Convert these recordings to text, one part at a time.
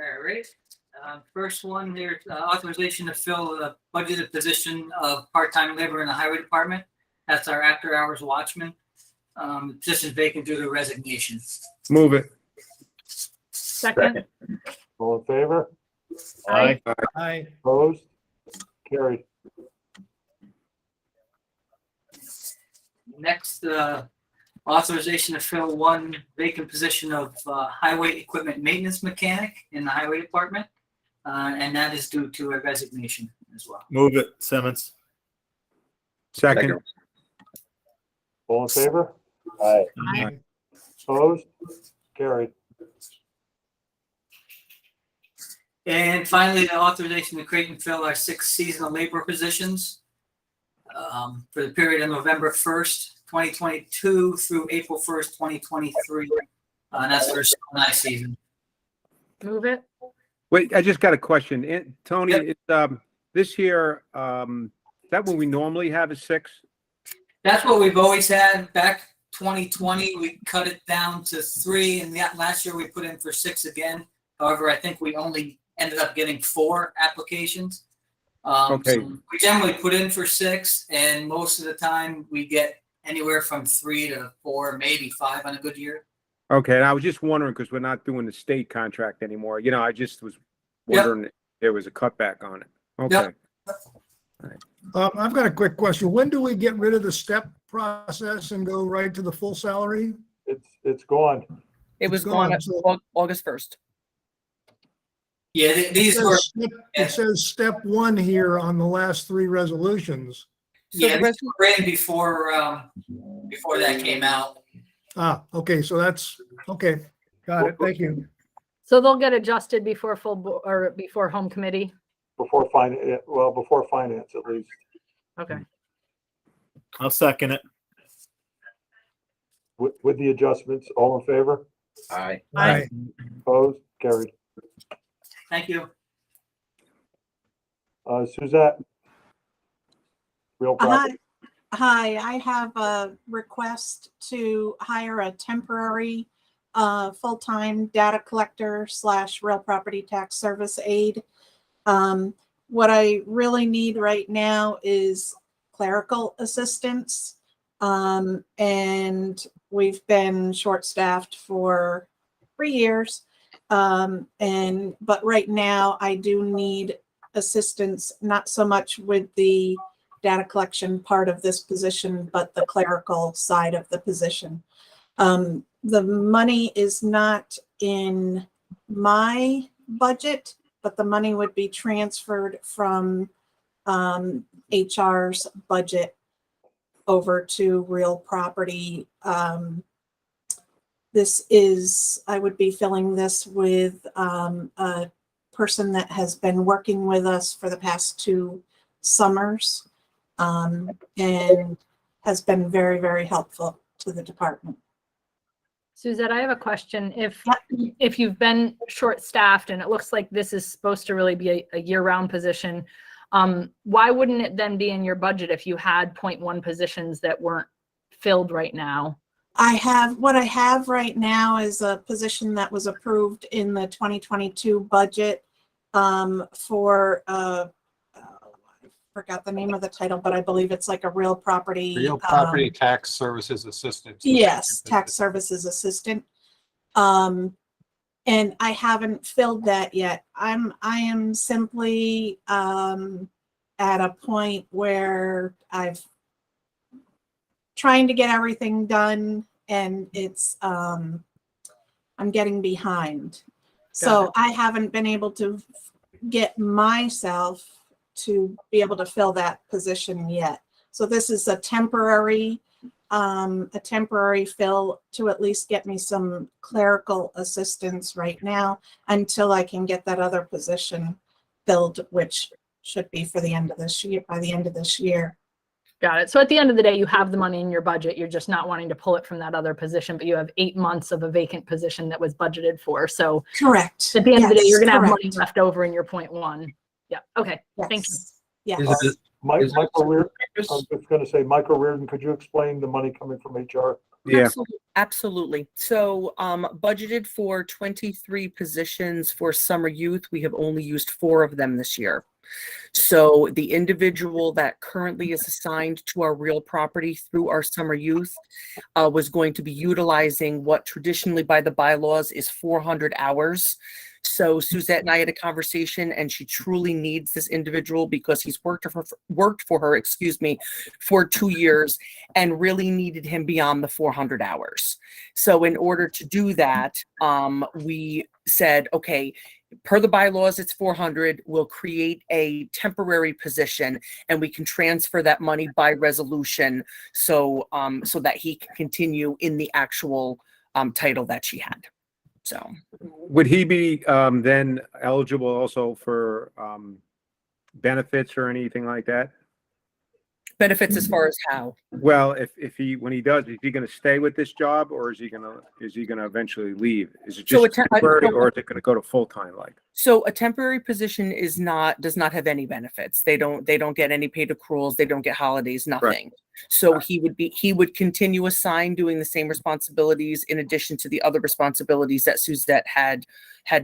All right. First one here, authorization to fill the budgeted position of part-time labor in the highway department. That's our after-hours watchman. Position vacant due to resignation. Move it. Second. All in favor? Aye. Aye. Opposed? Carried. Next, authorization to fill one vacant position of highway equipment maintenance mechanic in the highway department. And that is due to a resignation as well. Move it, Simmons. Second. All in favor? Aye. Aye. Opposed? Carried. And finally, the authorization to create and fill our 6 seasonal labor positions for the period of November 1st, 2022 through April 1st, 2023. That's for snow and ice season. Move it. Wait, I just got a question. Tony, Yep. it's, this year, is that what we normally have is 6? That's what we've always had. Back 2020, we cut it down to 3, and last year we put in for 6 again. However, I think we only ended up getting 4 applications. Okay. So we generally put in for 6, and most of the time we get anywhere from 3 to 4, maybe 5 on a good year. Okay, and I was just wondering, because we're not doing the state contract anymore. You know, I just was wondering if there was a cutback on it. Okay. Yep. I've got a quick question. When do we get rid of the step process and go right to the full salary? It's gone. It was It's gone gone, at so- August 1st. Yeah, these were It says step 1 here on the last 3 resolutions. yeah the these were written before that came out. Okay, so that's, okay, got it, thank you. So they'll get adjusted before or before home committee. Before finance at least. Okay. I'll second it. With the adjustments, all in favor? Aye. Aye. Opposed? Carried. Thank you. Suzette? Real property. Hi, I have a request to hire a temporary full-time data collector / real property tax service aide. What I really need right now is clerical assistance. And we've been short-staffed for 3 years. But right now I do need assistance, not so much with the data collection part of this position, but the clerical side of the position. The money is not in my budget, but the money would be transferred from HR's budget over to real property. I would be filling this with a person that has been working with us for the past 2 summers and has been very, very helpful to the department. Suzette, I have a question. If you've been short-staffed and it looks like this is supposed to really be a year-round position, why wouldn't it then be in your budget if you had 0.1 positions that weren't filled right now? What I have right now is a position that was approved in the 2022 budget for I forgot the name of the title, but I believe it's like a real property tax services assistant. Yes, tax services assistant. And I haven't filled that yet. I am simply at a point where I've trying to get everything done, and it's I'm getting behind. So I haven't been able to get myself to be able to fill that position yet. So this is a temporary fill to at least get me some clerical assistance right now until I can get that other position filled, which should be for the end of this year, by the end of this year. Got it. So at the end of the day, you have the money in your budget. You're just not wanting to pull it from that other position, but you have 8 months of a vacant position that was budgeted for. So Correct. at the end of the day, you're going to have correct. money left over in your 0.1. Yeah. Okay. Yes. Thank you. Yes. Michael Reardon, I was just going to say, Michael Reardon, could you explain the money coming from HR? Yeah. Absolutely. So, budgeted for 23 positions for summer youth. We have only used 4 of them this year. So the individual that currently is assigned to our real property through our summer youth was going to be utilizing what traditionally by the bylaws is 400 hours. So Suzette and I had a conversation, and she truly needs this individual because he's worked for her, for 2 years and really needed him beyond the 400 hours. So in order to do that, we said, okay, per the bylaws, it's 400. We'll create a temporary position, and we can transfer that money by resolution, so that he can continue in the actual title that she had. So, Would he be then eligible also for benefits or anything like that? benefits as far as how? Well, if he, when he does, is he going to stay with this job, or is he going to eventually leave? Is it So just temporary, or is it going to go to full time? Like, So a temporary position does not have any benefits. They don't get any paid accruals. They don't get holidays, nothing. So he would continue assigned doing the same responsibilities in addition to the other responsibilities that Suzette had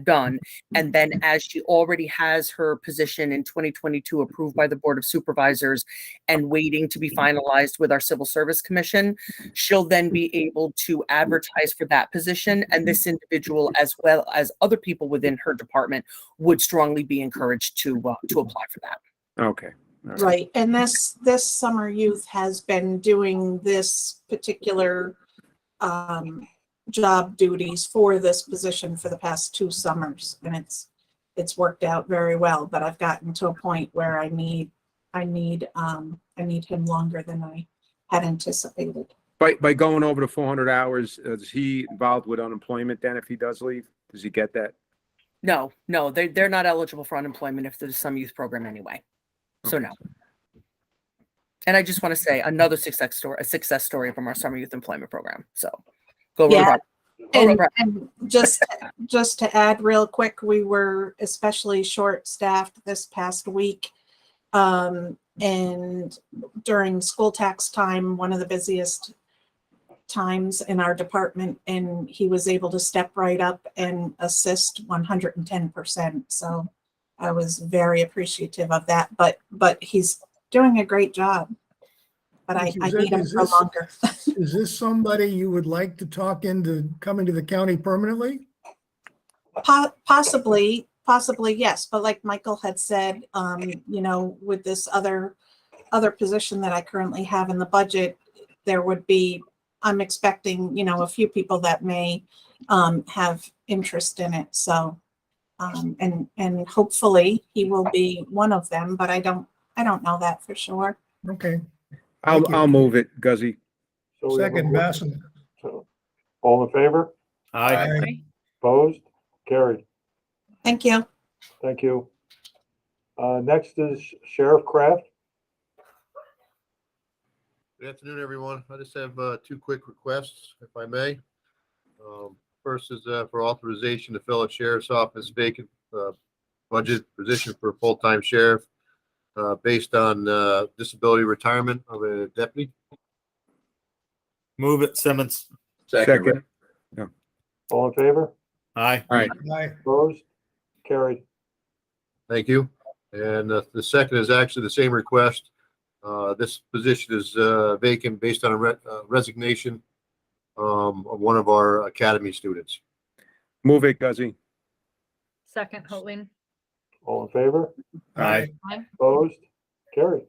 done. And then as she already has her position in 2022 approved by the Board of Supervisors and waiting to be finalized with our Civil Service Commission, she'll then be able to advertise for that position. And this individual, as well as other people within her department, would strongly be encouraged to apply for that. okay. All Right, and this summer youth has been doing this particular job duties for this position for the past 2 summers, and it's worked out very well. But I've gotten to a point where I need him longer than I had anticipated. By going over the 400 hours, is he involved with unemployment then if he does leave? Does he get that? No, they're not eligible for unemployment if there's some youth program anyway. So no. And I just want to say another success story from our summer youth employment program. So go. Yeah. Roll And just to add real quick, we were especially short-staffed this past week. And during school tax time, one of the busiest times in our department, and he was able to step right up and assist 110%. So I was very appreciative of that, but he's doing a great job. But I need him for longer. Is this somebody you would like to talk into coming to the county permanently? Possibly, yes. But like Michael had said, with this other position that I currently have in the budget, there would be, I'm expecting, a few people that may have interest in it. So, and hopefully he will be one of them, but I don't know that for sure. Okay. Thank you. I'll move it, Guzzy. So we have a Second, mo- Bassam. so, all in favor? Aye. Opposed? Carried. Thank you. Thank you. Next is Sheriff Kraft. Good afternoon, everyone. I just have 2 quick requests, if I may. First is for authorization to fill a sheriff's office vacant budget position for a full-time sheriff based on disability retirement of a deputy. Move it, Simmons. Second. All in favor? Aye. Aye. Aye. Opposed? Carried. Thank you. And the second is actually the same request. This position is vacant based on a resignation of one of our academy students. Move it, Guzzy. Second, Hoagland. All in favor? Aye. Opposed? Carried.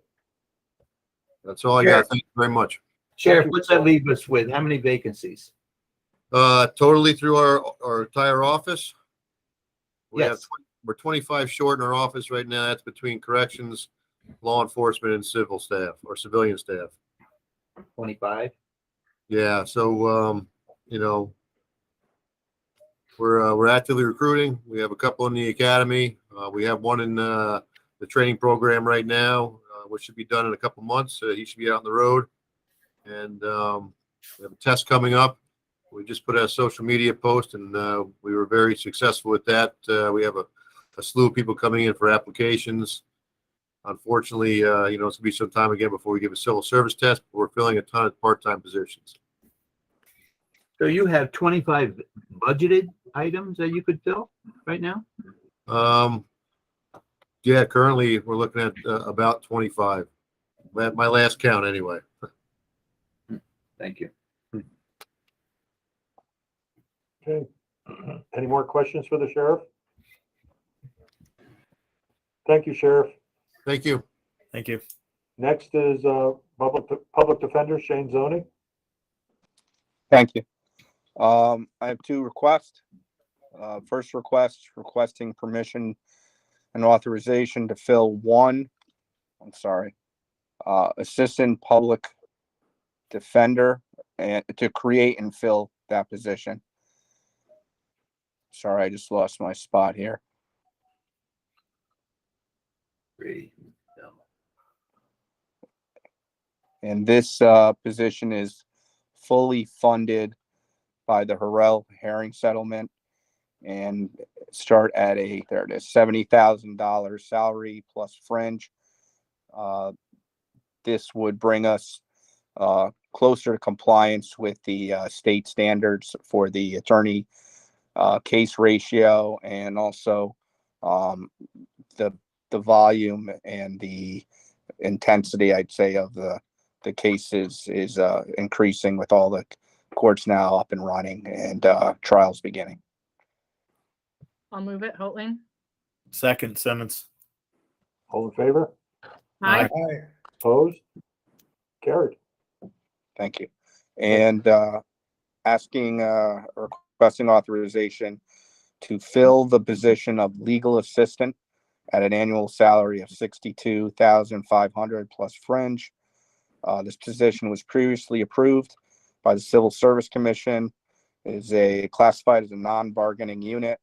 That's all I got. Thank you very much. Sheriff, what's that leave us with? How many vacancies? Totally through our entire office. Yes. We're 25 short in our office right now. That's between corrections, law enforcement, and civil staff or civilian staff. 25? Yeah. So, we're actively recruiting. We have a couple in the academy. We have one in the training program right now, which should be done in a couple months. He should be out on the road. And we have a test coming up. We just put out a social media post, and we were very successful with that. We have a slew of people coming in for applications. Unfortunately, it's going to be some time again before we give a civil service test, but we're filling a ton of part-time positions. So you have 25 budgeted items that you could fill right now? Yeah, currently we're looking at about 25. My last count anyway. Thank you. Okay. Any more questions for the sheriff? Thank you, Sheriff. Thank you. Thank you. Next is Public Defender Shane Zoni. Thank you. I have two requests. First request, requesting permission and authorization to fill assistant public defender and to create and fill that position. Sorry, I just lost my spot here. Great. And this position is fully funded by the Harrell herring settlement and start at there it is, $70,000 salary plus fringe. This would bring us closer to compliance with the state standards for the attorney case ratio, and also the volume and the intensity, I'd say, of the cases is increasing with all the courts now up and running and trials beginning. I'll move it. Hoatling. Second, Simmons. All in favor? Aye. Aye. Opposed? Carried. Thank you. And requesting authorization to fill the position of legal assistant at an annual salary of $62,500 plus fringe. This position was previously approved by the Civil Service Commission. It is classified as a non-bargaining unit.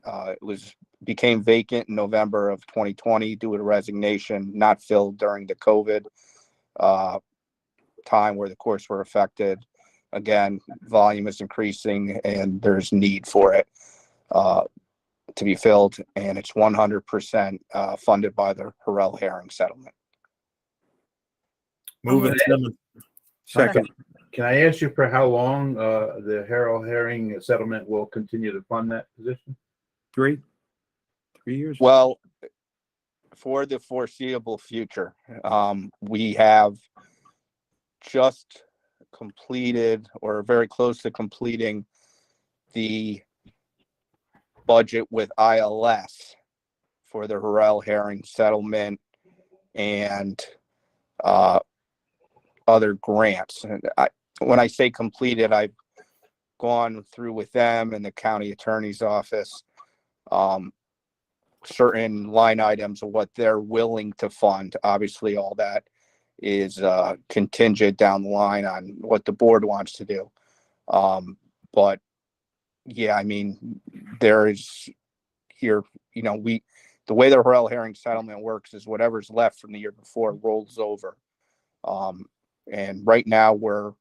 It became vacant in November of 2020 due to resignation, not filled during the COVID time where the courts were affected. Again, volume is increasing and there's need for it to be filled, and it's 100% funded by the Harrell herring settlement. Move it, Simmons. Second. Can I ask you for how long the Harold Herring settlement will continue to fund that position? 3 years? Well, for the foreseeable future, we have just completed or very close to completing the budget with ILS for the Harrell herring settlement and other grants. And when I say completed, I've gone through with them and the county attorney's office certain line items of what they're willing to fund. Obviously, all that is contingent down the line on what the board wants to do. But yeah, I mean, there is here, the way the Harrell herring settlement works is whatever's left from the year before rolls over. And right now we're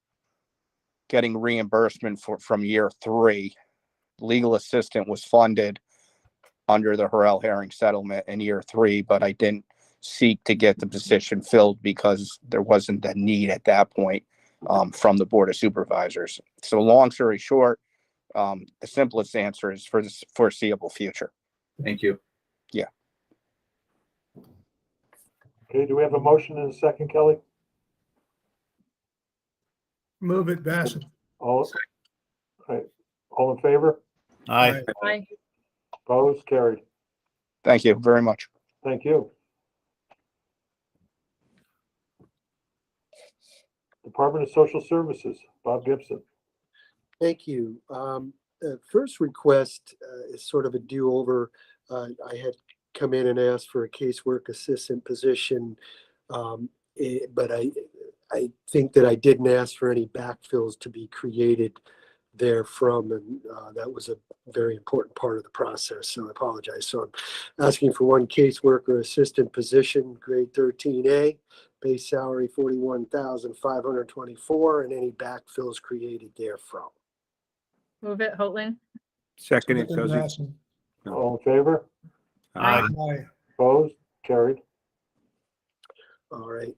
getting reimbursement from year 3. Legal assistant was funded under the Harrell herring settlement in year 3, but I didn't seek to get the position filled because there wasn't the need at that point from the Board of Supervisors. So long story short, the simplest answer is for the foreseeable future. Thank you. Yeah. Okay, do we have a motion and a second, Kelly? Move it, Bassett. All right. All in favor? Aye. Aye. Opposed? Carried. Thank you very much. Thank you. Department of Social Services, Bob Gibson. Thank you. First request is sort of a do-over. I had come in and asked for a casework assistant position, but I think that I didn't ask for any backfills to be created therefrom, and that was a very important part of the process, so I apologize. So I'm asking for one caseworker assistant position, grade 13A, base salary $41,524, and any backfills created therefrom. Move it. Hoatling. Second, it Second, does it. Bassett. All in favor? Aye. Aye. Opposed? Carried. All right.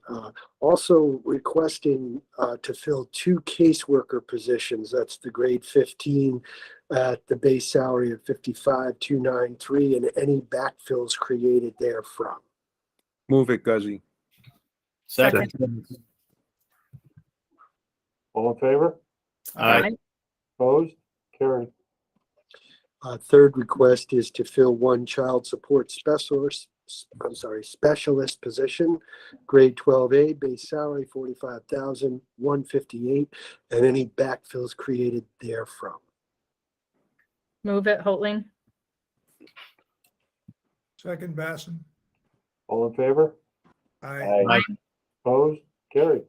Also requesting to fill 2 caseworker positions. That's the grade 15 at the base salary of 55,293 and any backfills created therefrom. Move it, Guzzi. Second. All in favor? Aye. Opposed? Carried. Third request is to fill 1 child support specialist position, grade 12A, base salary 45,158, and any backfills created therefrom. Move it, Hoatling. Second, Basson. All in favor? Aye. Aye. Opposed? Carried.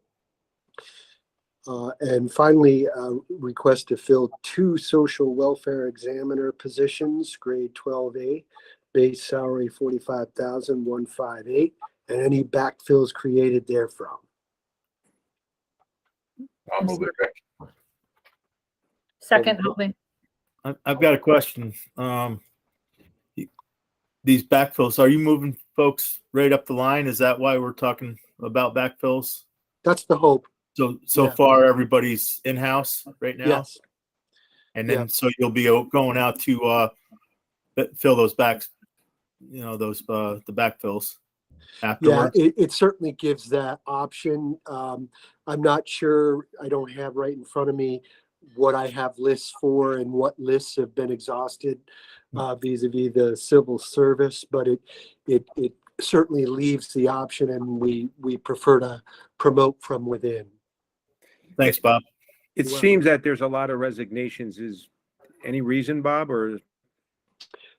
And finally, request to fill 2 social welfare examiner positions, grade 12A, base salary 45,158, and any backfills created therefrom. I'll move it, Rick. Second, Hoatling. I've got a question. These backfills, are you moving folks right up the line? Is that why we're talking about backfills? That's the hope. So Yeah. far, everybody's in-house right now? Yes. And then, Yeah. so you'll be going out to fill those backs, the backfills Yeah, afterwards? it certainly gives that option. I'm not sure, I don't have right in front of me what I have lists for and what lists have been exhausted vis-a-vis the civil service, but it certainly leaves the option, and we prefer to promote from within. Thanks, Bob. It You're seems that there's a lot of resignations. Is any reason, Bob, or?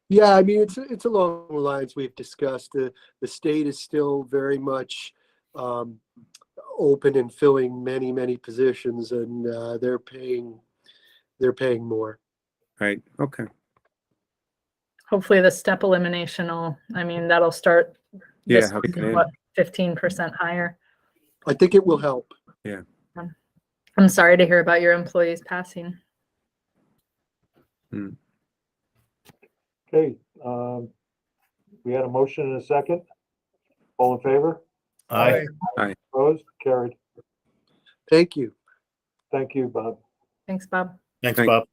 Yeah, I mean, it's along the lines we've discussed. The state is still very much open and filling many positions, and they're paying more. Right. Okay. Hopefully the step elimination that'll start Yeah. this season, what, 15% higher. I think it will help. I'm sorry to hear about your employees passing. Okay, we had a motion and a second. All in favor? Aye. Opposed? Carried. Thank you. Thank you, Bob. Thanks, Bob. Thanks, Thank- Bob.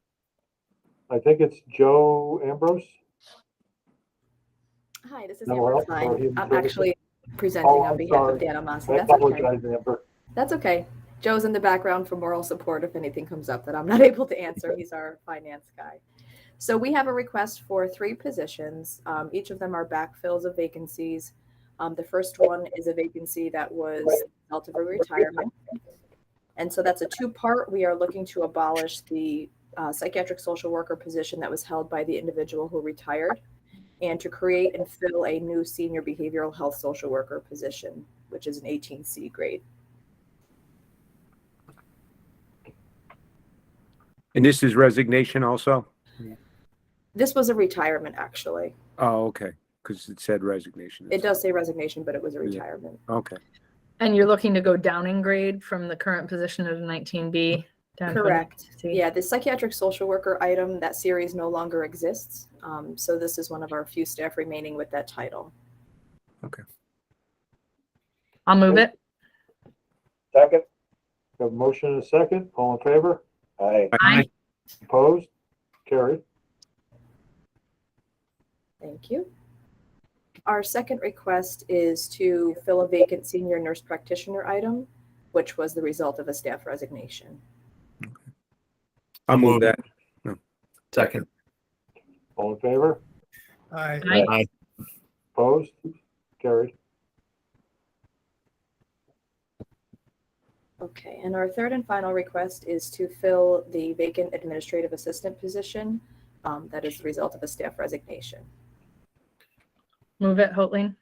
I think it's Joe Ambrose. Hi, this is No, Amber well, Klein. or human I'm services. actually presenting Oh, on I'm behalf sorry. of Dan Amasi. I That's okay. apologize, Amber. That's okay. Joe's in the background for moral support if anything comes up that I'm not able to answer. He's our finance guy. So we have a request for 3 positions. Each of them are backfills of vacancies. The first one is a vacancy that was the result of a retirement. And so that's a 2-part. We are looking to abolish the psychiatric social worker position that was held by the individual who retired, and to create and fill a new senior behavioral health social worker position, which is an 18C grade. And this is resignation also? This was a retirement, actually. Oh, okay. Because it said resignation. It does say resignation, but it was a Yeah. retirement. Okay. And you're looking to go down in grade from the current position of 19B down to Correct. 19C. Yeah, the psychiatric social worker item, that series no longer exists. So this is one of our few staff remaining with that title. I'll move it. Second. We have a motion and a second. All in favor? Aye. Opposed? Carried. Thank you. Our second request is to fill a vacant senior nurse practitioner item, which was the result of a staff resignation. I'll move that. Second. All in favor? Aye. Aye. Opposed? Carried. Okay, and our third and final request is to fill the vacant administrative assistant position that is the result of a staff resignation. Move it, Hoatling.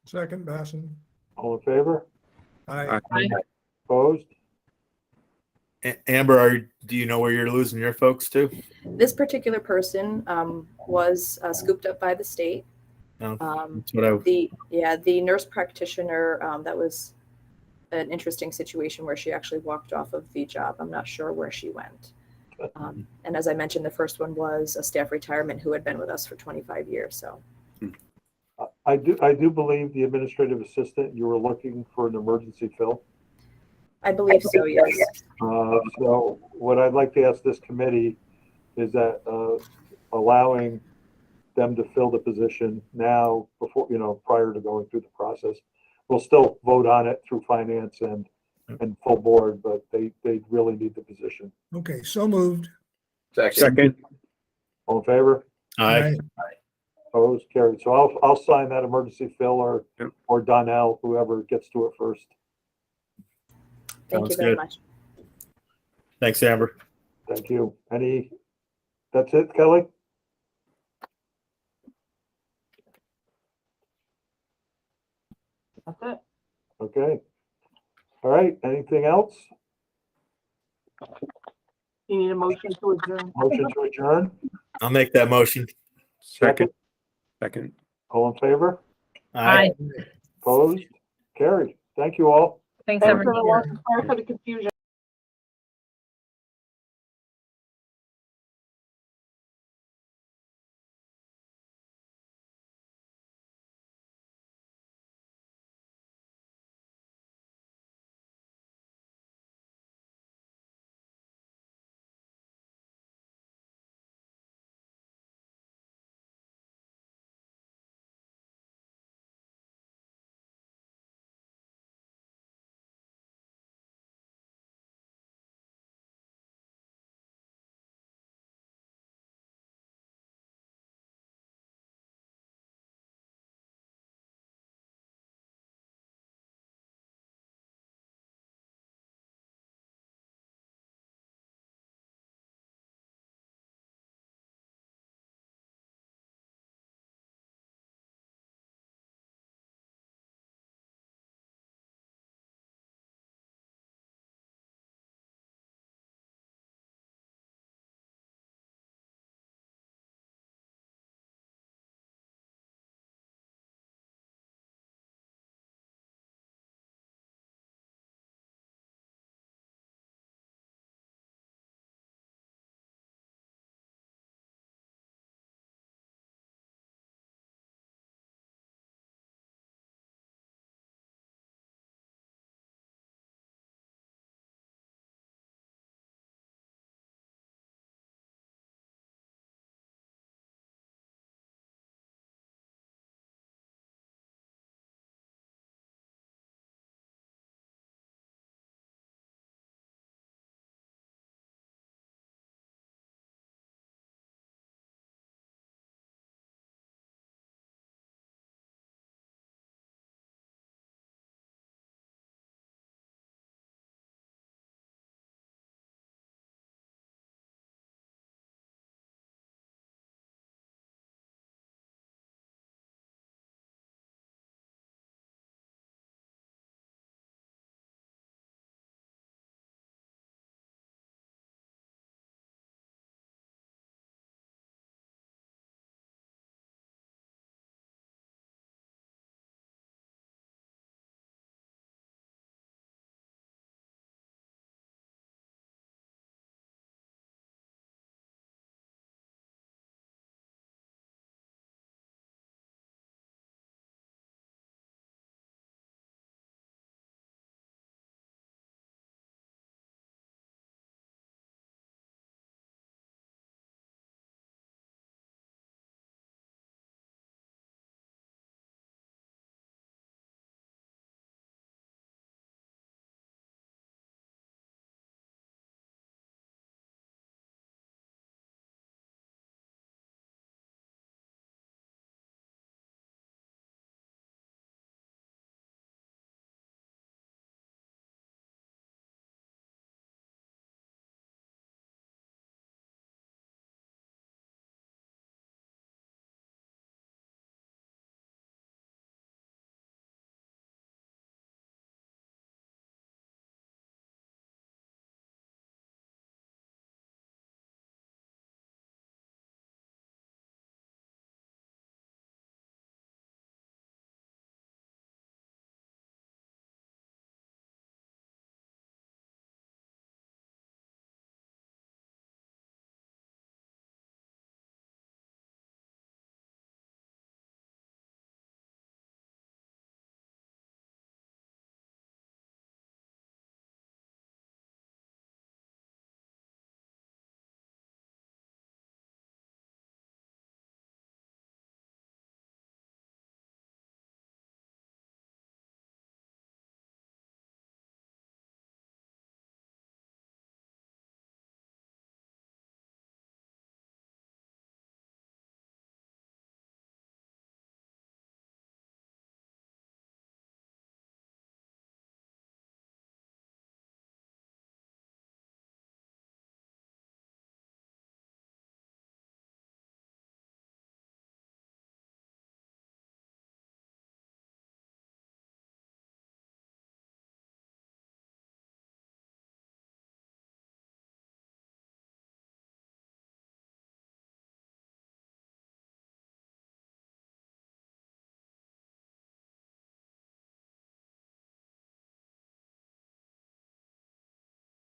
Second, Basson. All in favor? Aye. Aye. Opposed? Amber, do you know where you're losing your folks to? This particular person was scooped up by the state. No, that's what I. The nurse practitioner, that was an interesting situation where she actually walked off of the job. I'm not sure where she went. And as I mentioned, the first one was a staff retirement who had been with us for 25 years. So I do believe the administrative assistant, you were looking for an emergency fill. I believe so, yes. So what I'd like to ask this committee is that, allowing them to fill the position now before, prior to going through the process. We'll still vote on it through finance and full board, but they really need the position. Okay, so moved. Second, All in favor? Aye. Opposed? Carried. So I'll sign that emergency fill Yep. or Donnell, whoever gets to it first. Thank you Sounds very good. much. Thanks, Amber. Thank you. That's it, Kelly? That's it. Okay. All right. Anything else? You need a motion to adjourn. Motion to adjourn? I'll make that motion. second, second. All in favor? Aye. Opposed? Carried. Thank you all. Thanks, Thanks, everyone. everyone. Sorry for the confusion.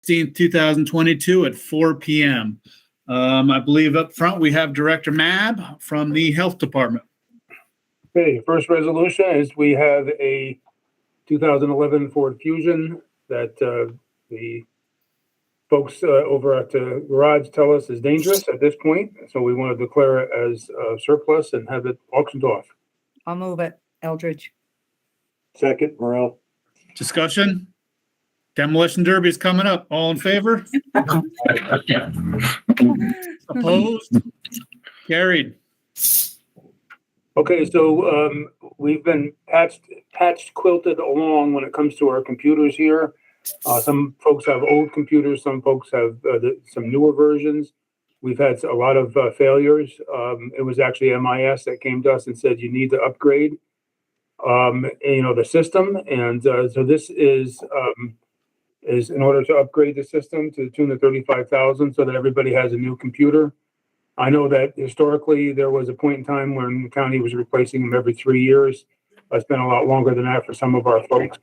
16th, 2022 at 4 p.m. I believe up front we have Director Mab from the Health Department. Okay, first resolution is we have a 2011 Ford Fusion that the folks over at the garage tell us is dangerous at this point. So we want to declare it as surplus and have it auctioned off. I'll move it. Eldridge. Second, Morel. Discussion? Demolition Derby is coming up. All in favor? Opposed? Carried. Okay, so we've been patched quilted along when it comes to our computers here. Some folks have old computers, some folks have some newer versions. We've had a lot of failures. It was actually MIS that came to us and said you need to upgrade, the system. And so this is in order to upgrade the system to the tune of $35,000 so that everybody has a new computer. I know that historically there was a point in time when the county was replacing them every 3 years. It's been a lot longer than that for some of our folks.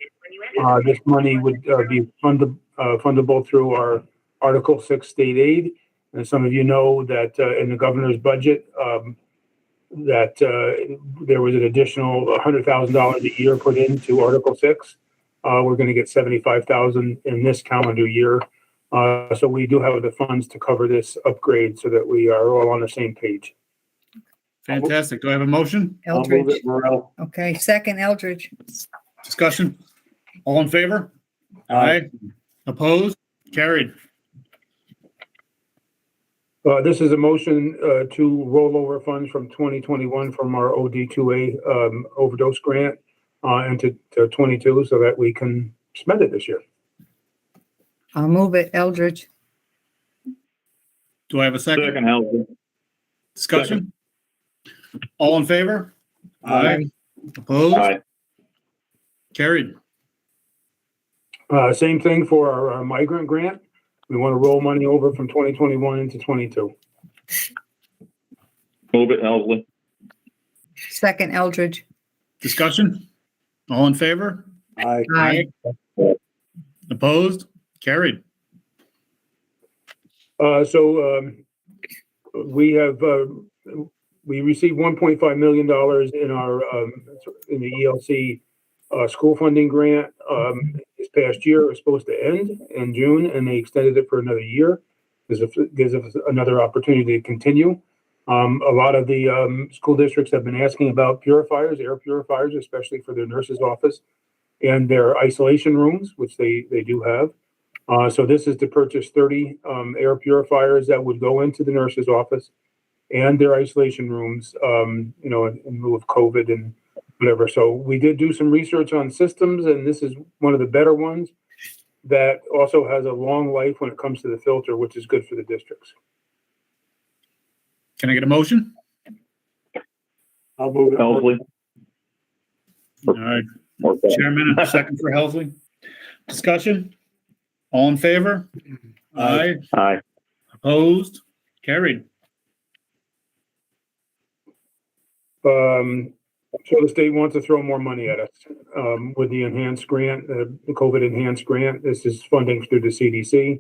This money would be fundable through our Article 6 state aid. And some of you know that in the governor's budget, that there was an additional $100,000 a year put into Article 6. We're going to get $75,000 in this calendar year. So we do have the funds to cover this upgrade so that we are all on the same page. Fantastic. Do I have a motion? I'll move Eldridge. it, Morel. Okay, second, Eldridge. Discussion? All in favor? Aye. Opposed? Carried. This is a motion to roll over funds from 2021 from our OD2A overdose grant into 22 so that we can spend it this year. I'll move it. Eldridge. Do I have a second? Second, Eldridge. Discussion? All in favor? Aye. Opposed? Aye. Carried. Same thing for our migrant grant. We want to roll money over from 2021 into 22. Move it, Eldridge. Second, Eldridge. Discussion? All in favor? Aye. Aye. Opposed? Carried. We have we received $1.5 million in our in the ELC school funding grant this past year. It was supposed to end in June, and they extended it for another year. Gives us another opportunity to continue. A lot of the school districts have been asking about purifiers, air purifiers, especially for their nurse's office and their isolation rooms, which they do have. So this is to purchase 30 air purifiers that would go into the nurse's office and their isolation rooms, in lieu of COVID and whatever. So we did do some research on systems, and this is one of the better ones that also has a long life when it comes to the filter, which is good for the districts. Can I get a motion? I'll move it. Eldridge. All right. Chairman, a second for Helsley. Discussion? All in favor? Aye. Aye. Opposed? Carried. So the state wants to throw more money at us with the enhanced grant, the COVID enhanced grant. This is funding through the CDC.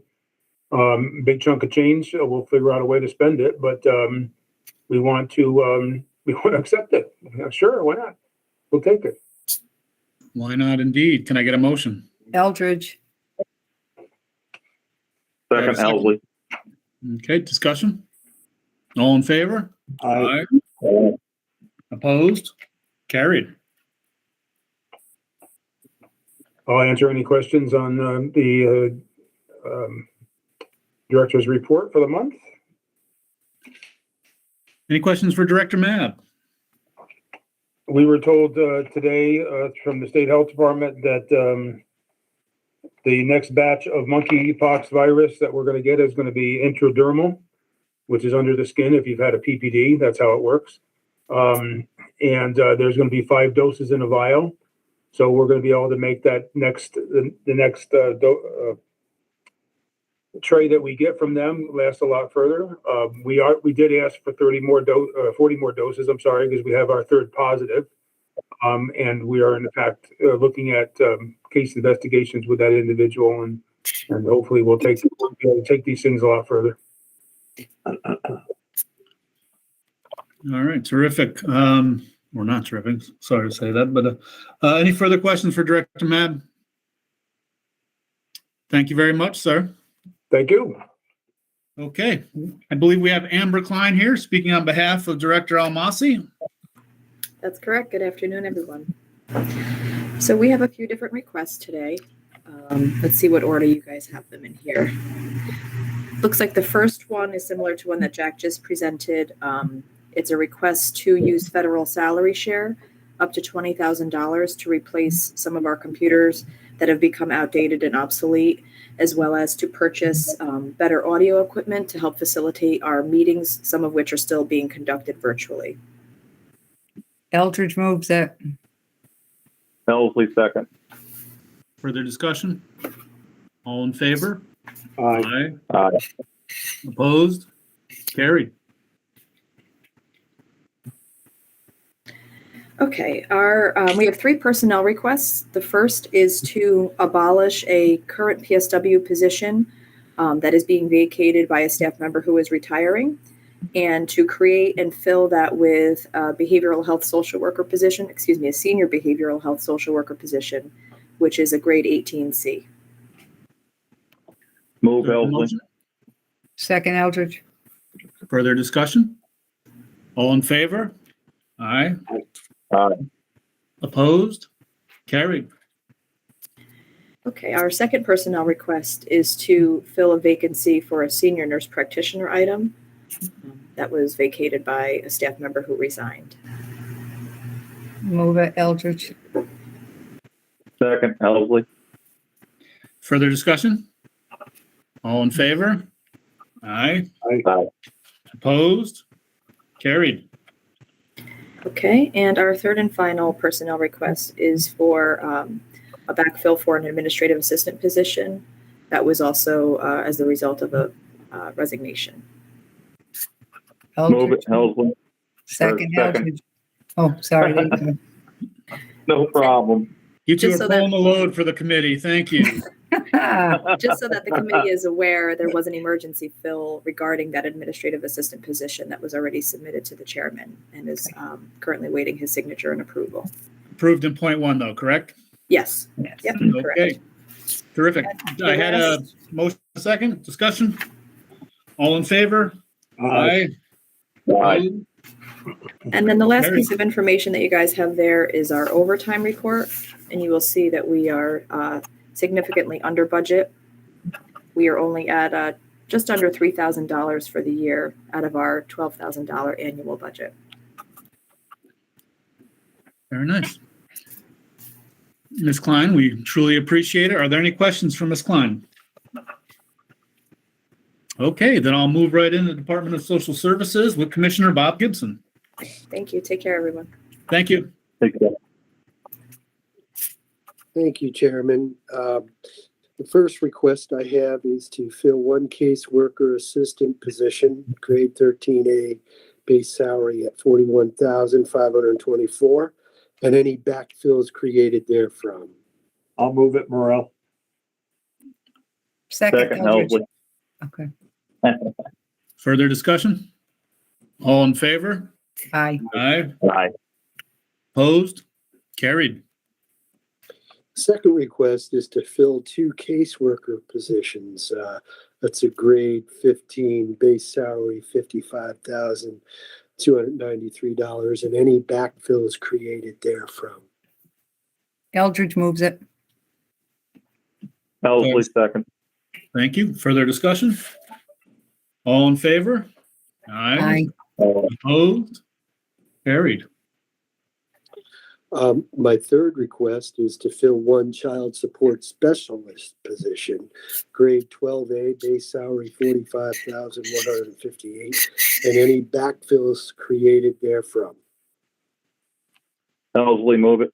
Big chunk of change. We'll figure out a way to spend it, but we want to accept it. Sure, why not? We'll take it. Why not indeed? Can I get a motion? Eldridge. Second, Eldridge. Okay, discussion? All in favor? Aye. Opposed? Carried. I'll answer any questions on the director's report for the month. Any questions for Director Mab? We were told today from the state health department that the next batch of monkeypox virus that we're going to get is going to be intradermal, which is under the skin. If you've had a PPD, that's how it works. And there's going to be 5 doses in a vial. So we're going to be able to make that the next tray that we get from them last a lot further. We did ask for 40 more doses. I'm sorry, because we have our third positive. And we are in fact looking at case investigations with that individual and And hopefully we'll be able to take these things a lot further. All right, terrific. Or not terrific. Sorry to say that, but any further questions for Director Mab? Thank you very much, sir. Thank you. Okay, I believe we have Amber Klein here speaking on behalf of Director Almasi. That's correct. Good afternoon, everyone. So we have a few different requests today. Let's see what order you guys have them in here. Looks like the first one is similar to one that Jack just presented. It's a request to use federal salary share up to $20,000 to replace some of our computers that have become outdated and obsolete, as well as to purchase better audio equipment to help facilitate our meetings, some of which are still being conducted virtually. Eldridge moves it. Elsley second. Further discussion? All in favor? Aye. Aye. Opposed? Carried. Okay, we have 3 personnel requests. The first is to abolish a current PSW position that is being vacated by a staff member who is retiring, and to create and fill that with a behavioral health social worker position, a senior behavioral health social worker position, which is a grade 18C. Move Elsley. Second Eldridge. Further discussion? All in favor? Aye. Aye. Opposed? Carried. Okay, our second personnel request is to fill a vacancy for a senior nurse practitioner item that was vacated by a staff member who resigned. Move it Eldridge. Second Elsley. Further discussion? All in favor? Aye. Aye. Opposed? Carried. Okay, and our third and final personnel request is for a backfill for an administrative assistant position that was also as the result of a resignation. Move it Elsley. Second Second. Eldridge. Oh, sorry. there you No problem. You two Just are so that- pulling the load for the committee. Thank you. go. Just so that the committee is aware, there was an emergency fill regarding that administrative assistant position that was already submitted to the chairman and is currently waiting his signature and approval. Approved in point 1, though, correct? Yes. Yes. Yep. Okay. Correct. Terrific. The I had a rest- motion, a second. Discussion? All in favor? Aye. Aye. And then the last Very- piece of information that you guys have there is our overtime report, and you will see that we are significantly under budget. We are only at just under $3,000 for the year out of our $12,000 annual budget. Very nice. Ms. Klein, we truly appreciate it. Are there any questions for Ms. Klein? Okay, then I'll move right into the Department of Social Services with Commissioner Bob Gibson. Thank you. Take care, everyone. Thank you. Take care. Thank you, Chairman. The first request I have is to fill one caseworker assistant position, grade 13A, base salary at $41,524, and any backfills created therefrom. I'll move it, Morel. Second Eldridge. Elsley. Okay. Further discussion? All in favor? Aye. Aye. Aye. Opposed? Carried. Second request is to fill two caseworker positions. That's a grade 15, base salary $55,293, and any backfills created therefrom. Eldridge moves it. Elsley second. Thank you. Further discussion? All in favor? Aye. Opposed? Carried. My third request is to fill one child support specialist position, grade 12A, base salary $45,158, and any backfills created therefrom. Elsley move it.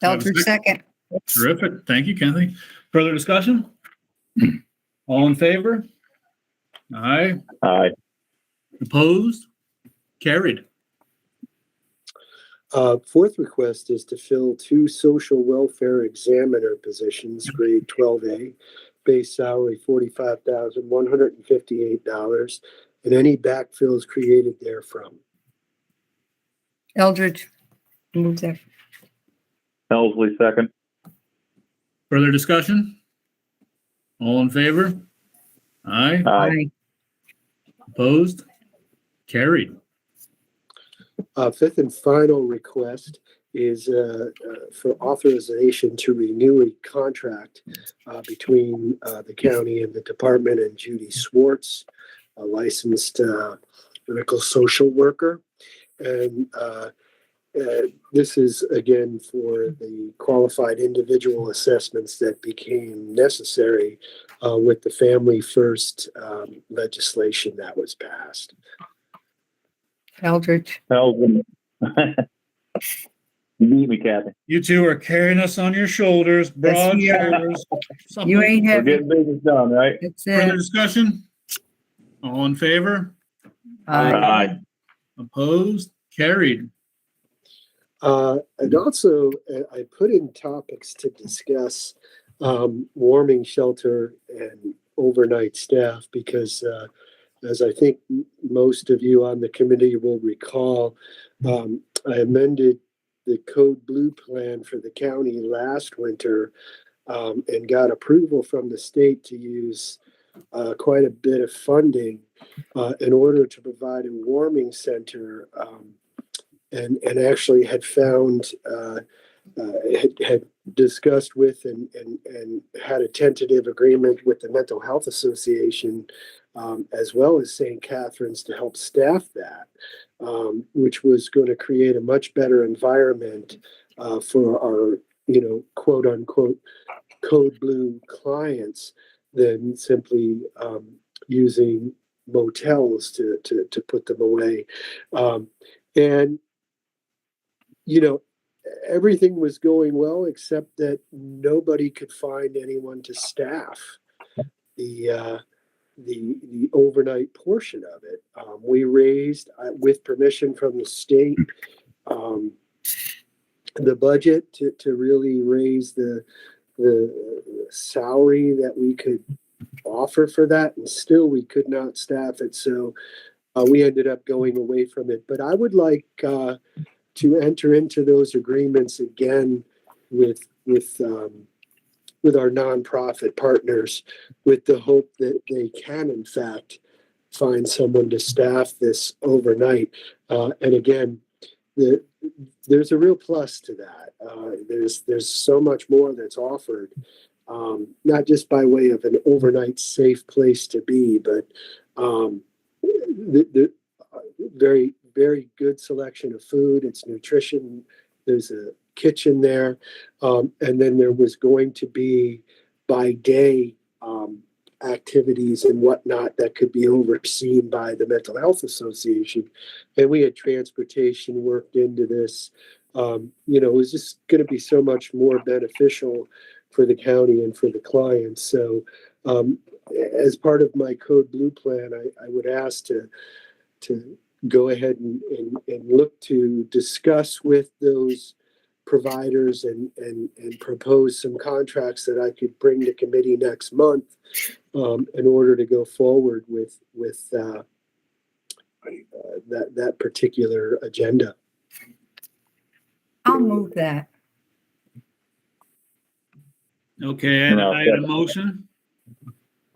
Eldridge second. Terrific. Thank you, Kathy. Further discussion? All in favor? Aye. Aye. Opposed? Carried. Fourth request is to fill 2 social welfare examiner positions, grade 12A, base salary $45,158, and any backfills created therefrom. Eldridge moves it. Helsley, second. Further discussion? All in favor? Aye. Aye. Opposed? Carried. Fifth and final request is for authorization to renew a contract between the county and the department and Judy Swartz, a licensed medical social worker. And this is again for the qualified individual assessments that became necessary with the Family First legislation that was passed. Eldridge. Helsley. You beat me, Kathy. You two are carrying us on your shoulders, broad we are. shoulders. Something- You ain't We're heavy. getting business done, right? That's Further it. discussion? All in favor? Aye. Aye. Opposed? Carried. And also, I put in topics to discuss warming shelter and overnight staff because, as I think most of you on the committee will recall, I amended the Code Blue plan for the county last winter and got approval from the state to use quite a bit of funding in order to provide a warming center. And actually had found had discussed with and had a tentative agreement with the Mental Health Association as well as St. Catherine's to help staff that, which was going to create a much better environment for our, quote unquote, Code Blue clients than simply using motels to put them away. And everything was going well, except that nobody could find anyone to staff the overnight portion of it. We raised, with permission from the state, the budget to really raise the salary that we could offer for that, and still we could not staff it. So we ended up going away from it. But I would like to enter into those agreements again with our nonprofit partners, with the hope that they can in fact find someone to staff this overnight. And again, there's a real plus to that. There's so much more that's offered, not just by way of an overnight safe place to be, but the very, very good selection of food. It's nutrition. There's a kitchen there. And then there was going to be by day activities and whatnot that could be overseen by the Mental Health Association. And we had transportation worked into this. It was just going to be so much more beneficial for the county and for the clients. So as part of my Code Blue plan, I would ask to go ahead and look to discuss with those providers and propose some contracts that I could bring to committee next month in order to go forward with that particular agenda. I'll move that. Okay, No, I had a second. motion.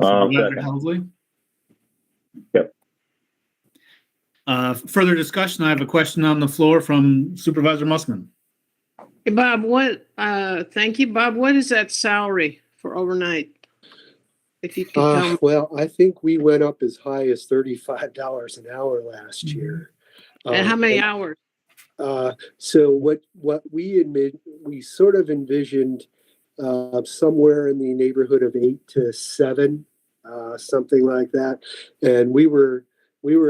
Second. Supervisor Helsley. Yep. Further discussion, I have a question on the floor from Supervisor Mussman. Hey, Bob, thank you, Bob. What is that salary for overnight? If you could tell me. Well, I think we went up as high as $35 an hour last year. And how many hours? So what we sort of envisioned somewhere in the neighborhood of 8 to 7, something like that. And we were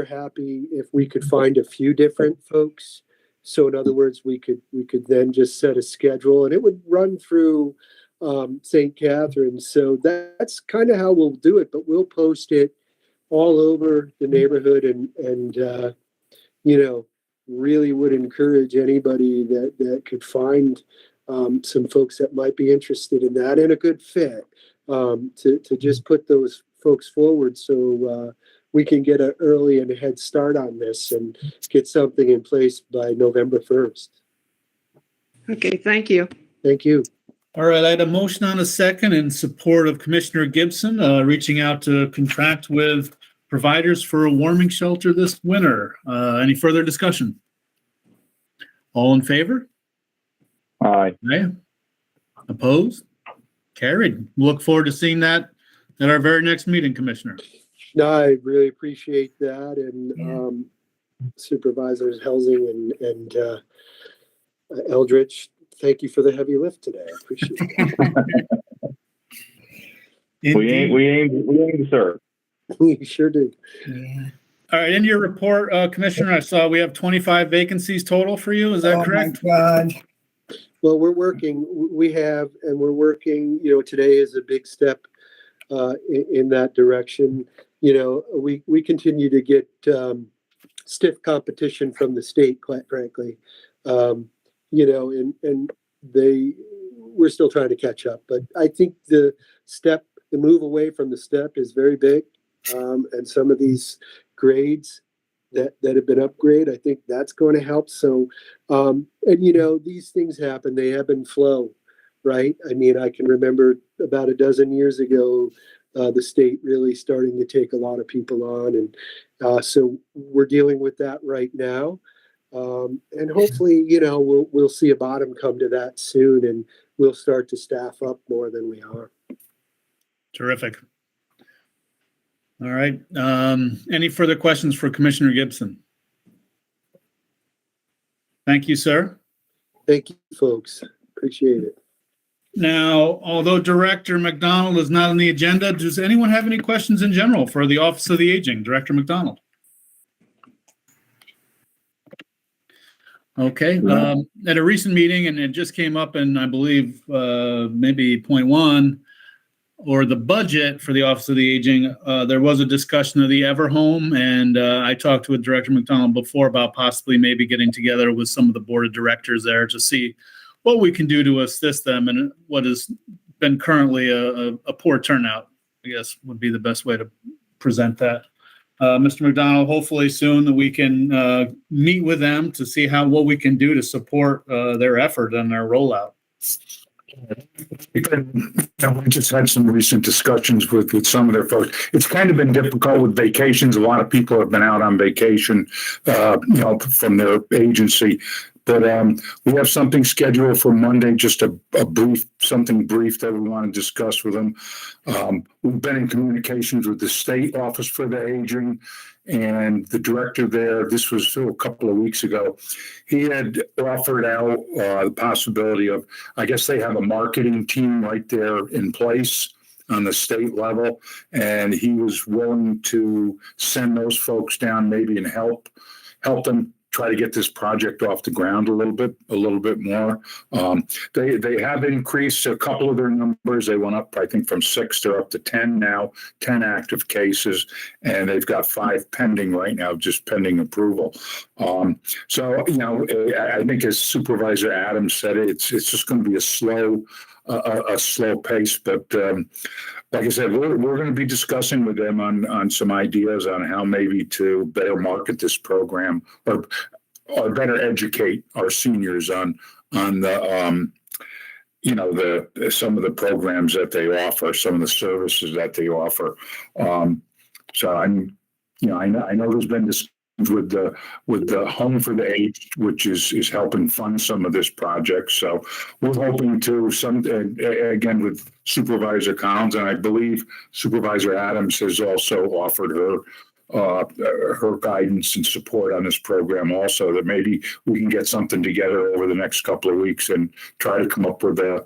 happy if we could find a few different folks. So in other words, we could then just set a schedule and it would run through St. Catherine's. So that's kind of how we'll do it, but we'll post it all over the neighborhood and really would encourage anybody that could find some folks that might be interested in that and a good fit to just put those folks forward so we can get an early and a head start on this and get something in place by November 1st. Okay, thank you. Thank you. All right, I had a motion on a second in support of Commissioner Gibson, reaching out to contract with providers for a warming shelter this winter. Any further discussion? All in favor? Aye. Aye. Opposed? Carried. Look forward to seeing that at our very next meeting, Commissioner. No, I really appreciate that. And Supervisors Helsing and Eldridge, thank you for the heavy lift today. I appreciate it. Indeed. We aim to serve. We sure do. Yeah. All right, in your report, Commissioner, I saw we have 25 vacancies total for you. Is that correct? Oh my God. Well, we're working, we're working, today is a big step in that direction. We continue to get stiff competition from the state, quite frankly. And we're still trying to catch up. But I think the move away from the step is very big. And some of these grades that have been upgraded, I think that's going to help. So, these things happen, they ebb and flow, right? I mean, I can remember about a dozen years ago, the state really starting to take a lot of people on. And so we're dealing with that right now. And hopefully, we'll see a bottom come to that soon and we'll start to staff up more than we are. Terrific. All right. Any further questions for Commissioner Gibson? Thank you, sir. Thank you, folks. Appreciate it. Now, although Director McDonald is not on the agenda, does anyone have any questions in general for the Office of the Aging? Director McDonald. Okay. At a recent meeting, and it just came up in, I believe, maybe point one, or the budget for the Office of the Aging, there was a discussion of the Everhome, and I talked with Director McDonald before about possibly maybe getting together with some of the board of directors there to see what we can do to assist them in what has been currently a poor turnout, I guess would be the best way to present that. Mr. McDonald, hopefully soon that we can meet with them to see what we can do to support their effort and their rollout. We just had some recent discussions with some of their folks. It's kind of been difficult with vacations. A lot of people have been out on vacation, from their agency. But we have something scheduled for Monday, just a brief that we want to discuss with them. We've been in communications with the state office for the aging and the director there. This was a couple of weeks ago. He had offered out the possibility of, I guess they have a marketing team right there in place on the state level, and he was willing to send those folks down maybe and help them try to get this project off the ground a little bit more. They have increased a couple of their numbers. They went up, I think, from 6 to up to 10 now, 10 active cases, and they've got 5 pending right now, just pending approval. So, I think as Supervisor Adams said, it's just going to be a slow pace, but like I said, we're going to be discussing with them on some ideas on how maybe to better market this program or better educate our seniors on the some of the programs that they offer, some of the services that they offer. So I know there's been discussions with the Home for the Aged, which is helping fund some of this project. So we're hoping to again with Supervisor Collins, and I believe Supervisor Adams has also offered her guidance and support on this program also, that maybe we can get something together over the next couple of weeks and try to come up with a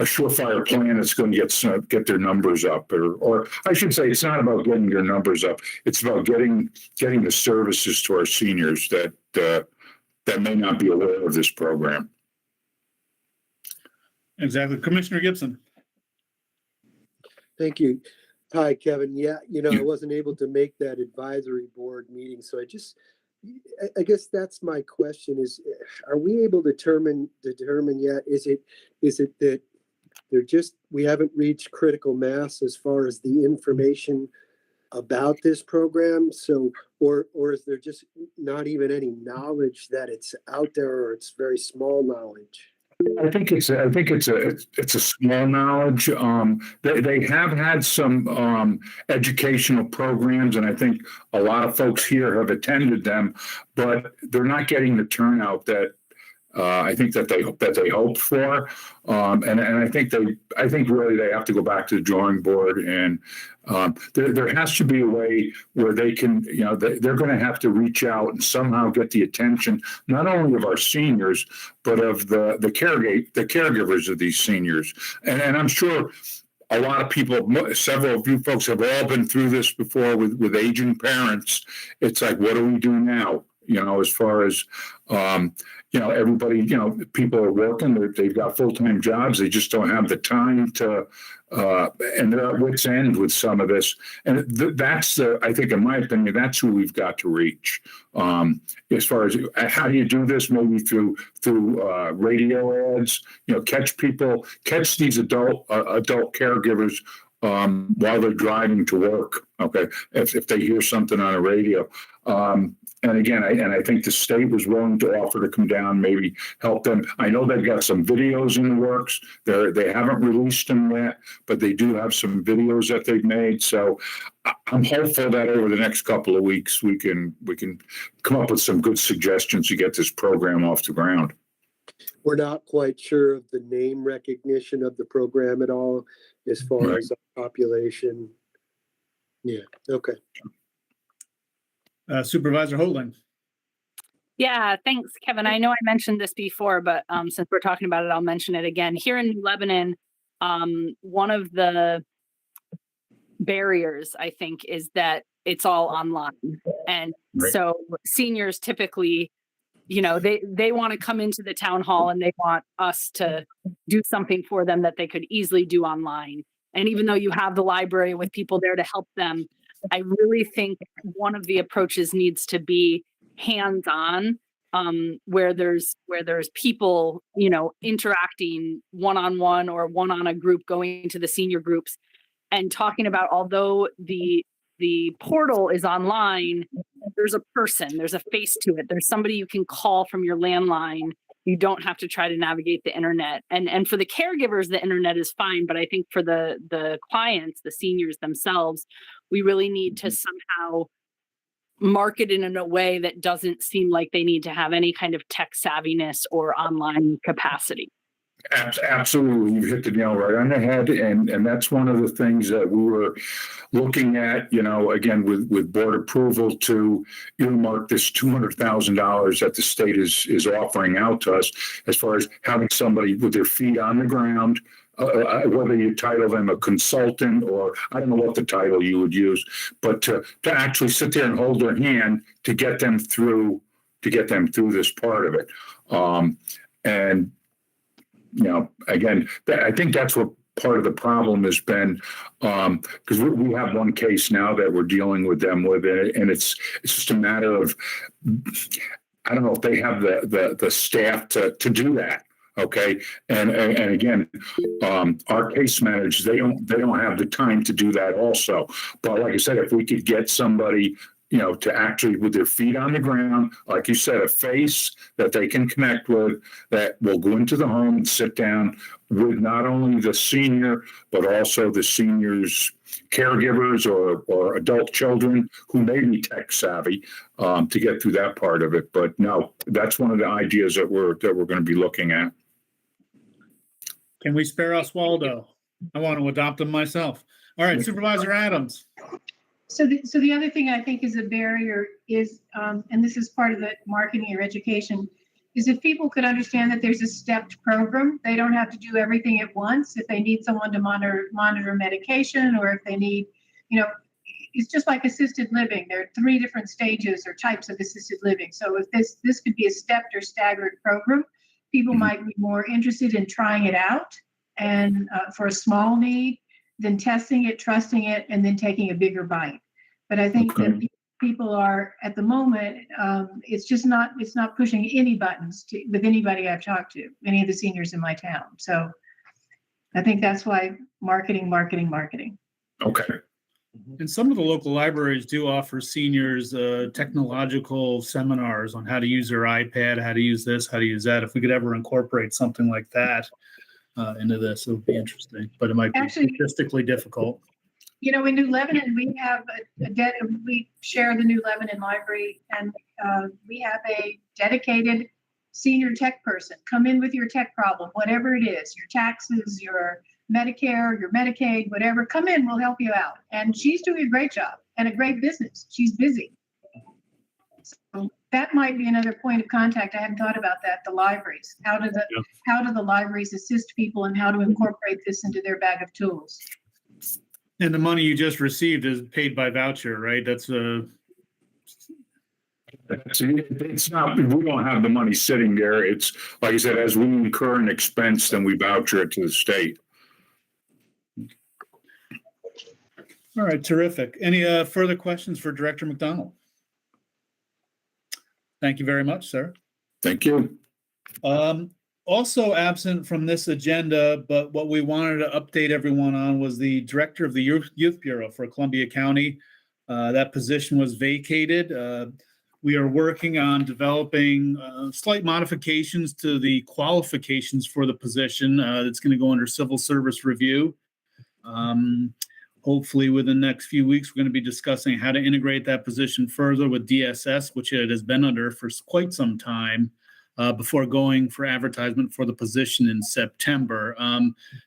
surefire plan that's going to get their numbers up, or I should say, it's not about getting their numbers up. It's about getting the services to our seniors that may not be aware of this program. Exactly. Commissioner Gibson. Thank you. Hi, Kevin. Yeah, I wasn't able to make that advisory board meeting, so I just I guess that's my question is, are we able to determine yet? Is it that we haven't reached critical mass as far as the information about this program? So, or is there just not even any knowledge that it's out there, or it's very small knowledge? I think it's a small knowledge. They have had some educational programs, and I think a lot of folks here have attended them, but they're not getting the turnout that I think that they hoped for. And I think really they have to go back to the drawing board, and there has to be a way where they can, they're going to have to reach out and somehow get the attention, not only of our seniors, but of the caregivers of these seniors. And I'm sure a lot of people, several of you folks have all been through this before with aging parents. It's like, what do we do now? As far as, everybody, people are working, they've got full-time jobs. They just don't have the time to, and they're at wit's end with some of this. And that's I think, in my opinion, that's who we've got to reach. As far as how do you do this? Maybe through radio ads, catch these adult caregivers while they're driving to work. Okay. If they hear something on a radio. And again, I think the state was willing to offer to come down, maybe help them. I know they've got some videos in the works. They haven't released them yet, but they do have some videos that they've made. So I'm hopeful that over the next couple of weeks, we can come up with some good suggestions to get this program off the ground. We're not quite sure of the name recognition of the program at all, as far as the population. Yeah. Okay. Supervisor Holding. Yeah, thanks, Kevin. I know I mentioned this before, but since we're talking about it, I'll mention it again. Here in New Lebanon, one of the barriers, I think, is that it's all online. And so seniors typically, they want to come into the town hall and they want us to do something for them that they could easily do online. And even though you have the library with people there to help them, I really think one of the approaches needs to be hands-on, where there's people, interacting one-on-one or one on a group, going to the senior groups and talking about, although the portal is online, there's a person, there's a face to it. There's somebody you can call from your landline. You don't have to try to navigate the internet. And for the caregivers, the internet is fine. But I think for the clients, the seniors themselves, we really need to somehow market it in a way that doesn't seem like they need to have any kind of tech savviness or online capacity. Absolutely. You've hit the nail right on the head. And that's one of the things that we were looking at, again, with board approval to earmark this $200,000 that the state is offering out to us, as far as having somebody with their feet on the ground, whether you title them a consultant, or I don't know what the title you would use, but to actually sit there and hold their hand to get them through this part of it. And again, I think that's what part of the problem has been, because we have one case now that we're dealing with them with, and it's just a matter of, I don't know if they have the staff to do that. Okay. And again, our case managers, they don't have the time to do that also. But like I said, if we could get somebody, to actually with their feet on the ground, like you said, a face that they can connect with, that will go into the home and sit down with not only the senior, but also the senior's caregivers or adult children who may be tech savvy, to get through that part of it. But no, that's one of the ideas that we're going to be looking at. Can we spare Oswaldo? I want to adopt him myself. All right, Supervisor Adams. So the other thing I think is a barrier is, and this is part of the marketing or education, is if people could understand that there's a stepped program, they don't have to do everything at once. If they need someone to monitor medication, or if they need, it's just like assisted living. There are 3 different stages or types of assisted living. So if this could be a stepped or staggered program, people might be more interested in trying it out, and for a small need, than testing it, trusting it, and then taking a bigger bite. But I think that people are at the moment, it's just not, it's not pushing any buttons with anybody I've talked to, any of the seniors in my town. So I think that's why marketing. Okay. And some of the local libraries do offer seniors technological seminars on how to use their iPad, how to use this, how to use that. If we could ever incorporate something like that into this, it would be interesting, but it might be Actually, statistically difficult. You know, in New Lebanon, we have we share the New Lebanon Library, and we have a dedicated senior tech person. Come in with your tech problem, whatever it is, your taxes, your Medicare, your Medicaid, whatever. Come in, we'll help you out. And she's doing a great job and a great business. She's busy. So that might be another point of contact. I hadn't thought about that. The libraries. How do the libraries assist people, and how to incorporate this into their bag of tools? And the money you just received is paid by voucher, right? That's It's not, we don't have the money sitting there. It's like I said, as we incur an expense, then we voucher it to the state. all right. Terrific. Any further questions for Director McDonald? Thank you very much, sir. Thank you. Also absent from this agenda, but what we wanted to update everyone on was the director of the Youth Bureau for Columbia County. That position was vacated. We are working on developing slight modifications to the qualifications for the position. That's going to go under civil service review. Hopefully within the next few weeks, we're going to be discussing how to integrate that position further with DSS, which it has been under for quite some time, before going for advertisement for the position in September.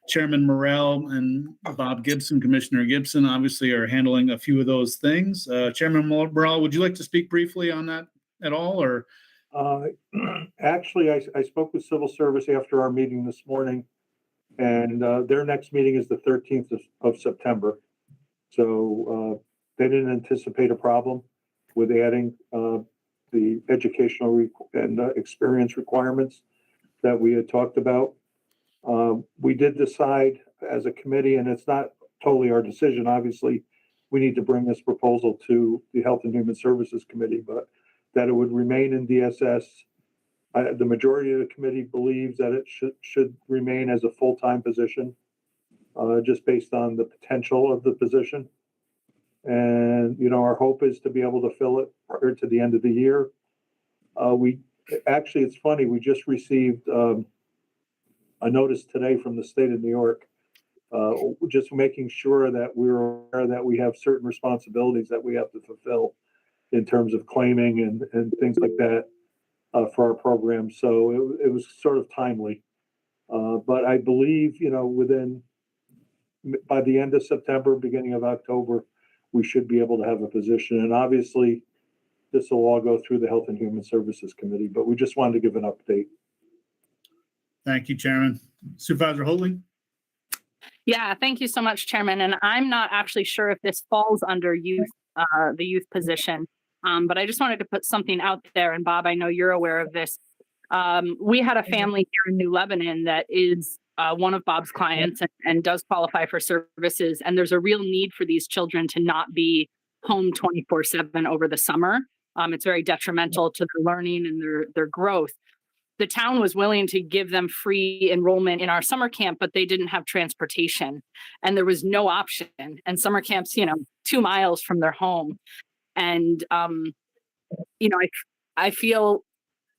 Chairman Morrell and Bob Gibson, Commissioner Gibson, obviously are handling a few of those things. Chairman Morrell, would you like to speak briefly on that at all, or? Actually, I spoke with Civil Service after our meeting this morning, and their next meeting is the 13th of September. So they didn't anticipate a problem with adding the educational and experience requirements that we had talked about. We did decide as a committee, and it's not totally our decision, obviously, we need to bring this proposal to the Health and Human Services Committee, but that it would remain in DSS. The majority of the committee believes that it should remain as a full-time position, just based on the potential of the position. And, you know, our hope is to be able to fill it prior to the end of the year. It's funny, we just received a notice today from the state of New York, just making sure that we're aware that we have certain responsibilities that we have to fulfill in terms of claiming and things like that for our program. So it was sort of timely. But I believe, you know, by the end of September, beginning of October, we should be able to have a position. And obviously, this will all go through the Health and Human Services Committee, but we just wanted to give an update. Thank you, Chairman. Supervisor Holding. Yeah, thank you so much, Chairman. And I'm not actually sure if this falls under youth, the youth position, but I just wanted to put something out there. And Bob, I know you're aware of this. We had a family here in New Lebanon that is one of Bob's clients and does qualify for services. And there's a real need for these children to not be home 24/7 over the summer. It's very detrimental to their learning and their growth. The town was willing to give them free enrollment in our summer camp, but they didn't have transportation and there was no option. And summer camps, 2 miles from their home. And, I feel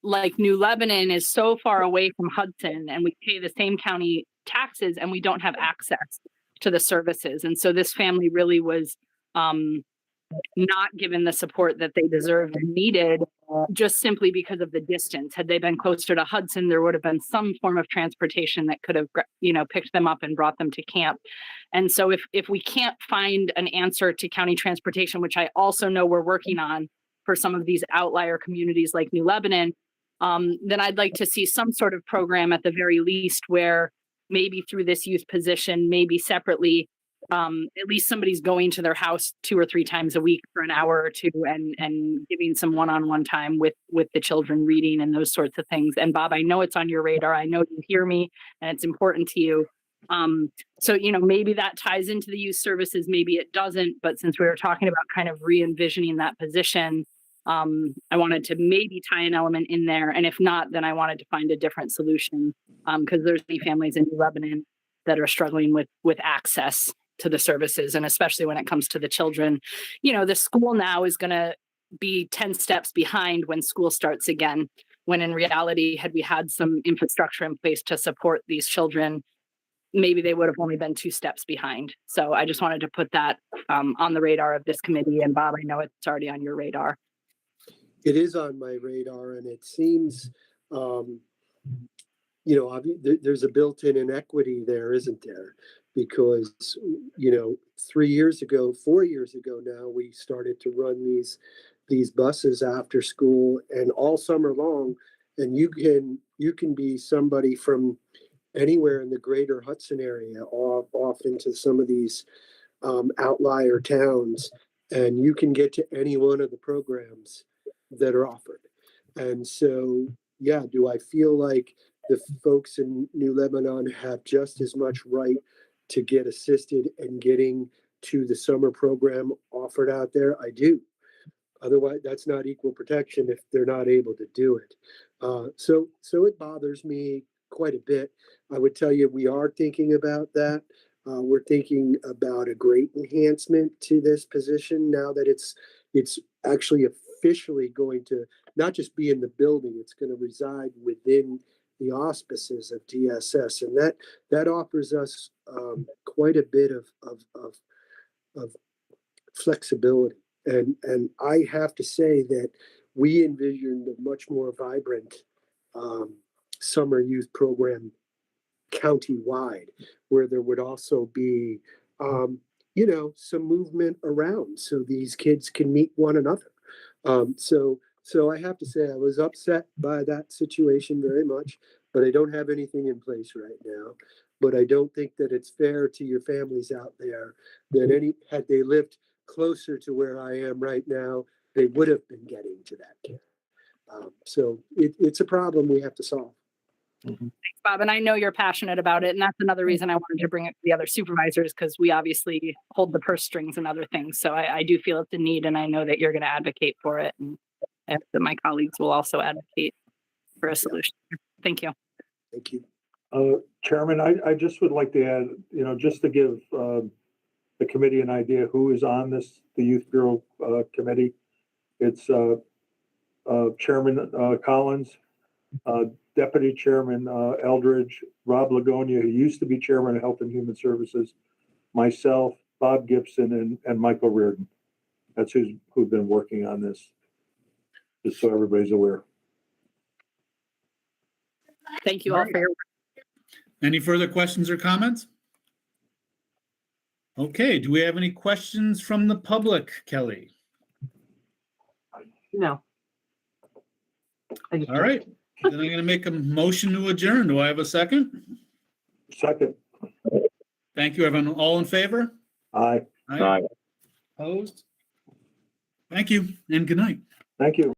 like New Lebanon is so far away from Hudson and we pay the same county taxes and we don't have access to the services. And so this family really was not given the support that they deserved and needed just simply because of the distance. Had they been closer to Hudson, there would have been some form of transportation that could have, picked them up and brought them to camp. And so if we can't find an answer to county transportation, which I also know we're working on for some of these outlier communities like New Lebanon, then I'd like to see some sort of program at the very least where maybe through this youth position, maybe separately, at least somebody's going to their house 2 or 3 times a week for an hour or two and giving some one-on-one time with the children, reading and those sorts of things. And Bob, I know it's on your radar. I know you hear me and it's important to you. So, you know, maybe that ties into the youth services, maybe it doesn't, but since we were talking about kind of re-envisioning that position, I wanted to maybe tie an element in there. And if not, then I wanted to find a different solution. Because there's many families in New Lebanon that are struggling with access to the services. And especially when it comes to the children, you know, the school now is going to be 10 steps behind when school starts again, when in reality, had we had some infrastructure in place to support these children, maybe they would have only been 2 steps behind. So I just wanted to put that on the radar of this committee. And Bob, I know it's already on your radar. It is on my radar, and it seems, there's a built-in inequity there, isn't there? Because, 3 years ago, 4 years ago now, we started to run these buses after school and all summer long, and you can be somebody from anywhere in the greater Hudson area off into some of these outlier towns, and you can get to any one of the programs that are offered. And so, yeah, do I feel like the folks in New Lebanon have just as much right to get assisted in getting to the summer program offered out there? I do. Otherwise, that's not equal protection if they're not able to do it. So it bothers me quite a bit. I would tell you, we are thinking about that. We're thinking about a great enhancement to this position now that it's actually officially going to not just be in the building, it's going to reside within the auspices of DSS, and that offers us quite a bit of flexibility. And I have to say that we envisioned a much more vibrant summer youth program county-wide, where there would also be, some movement around so these kids can meet one another. So I have to say I was upset by that situation very much, but I don't have anything in place right now. But I don't think that it's fair to your families out there that had they lived closer to where I am right now, they would have been getting to that care. So it's a problem we have to solve. Thanks, Bob. And I know you're passionate about it. And that's another reason I wanted to bring it to the other supervisors, because we obviously hold the purse strings and other things. So I do feel it's a need, and I know that you're going to advocate for it. And that my colleagues will also advocate for a solution. Thank you. Thank you. Chairman, I just would like to add, just to give the committee an idea who is on the Youth Bureau committee. It's Chairman Collins, Deputy Chairman Eldridge, Rob Lagonia, who used to be Chairman of Health and Human Services, myself, Bob Gibson, and Michael Reardon. That's who've been working on this, just so everybody's aware. Thank you all for your work. Any further questions or comments? Okay, do we have any questions from the public, Kelly? No. All right, then I'm going to make a motion to adjourn. Do I have a second? Second. Thank you, everyone. All in favor? Aye. Aye. Opposed? Thank you, and good night. Thank you.